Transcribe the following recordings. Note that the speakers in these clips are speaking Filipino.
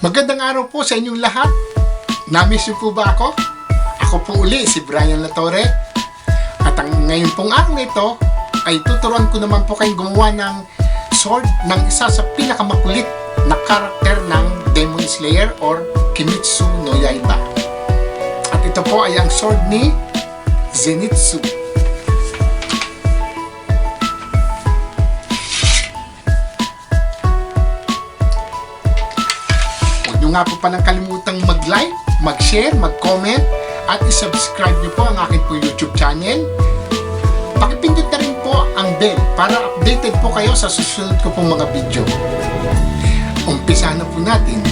Magandang araw po sa inyong lahat. Namiss niyo po ba ako? Ako po uli si Brian Latore. At ngayon pong araw na ito ay tuturuan ko naman po kayong gumawa ng sword ng isa sa pinakamakulit na karakter ng Demon Slayer or Kimetsu no Yaiba. At ito po ay ang sword ni Zenitsu. Nga po palang kalimutang mag-like, mag-share, mag-comment at i-subscribe nyo po ang aking po YouTube channel. Pakipindot na rin po ang bell para updated po kayo sa susunod ko pong mga video. Umpisa na po natin.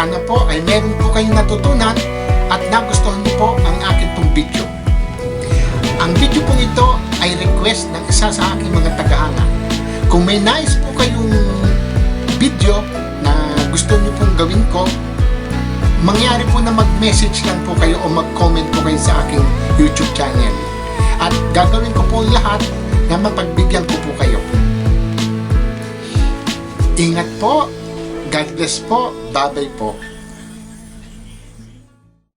sana po ay meron po kayong natutunan at nagustuhan niyo po ang akin pong video. Ang video pong ito ay request ng isa sa aking mga tagahanga. Kung may nais po kayong video na gusto niyo pong gawin ko, mangyari po na mag-message lang po kayo o mag-comment po kayo sa aking YouTube channel. At gagawin ko po lahat na mapagbigyan ko po kayo. Ingat po. God bless po. Bye-bye po.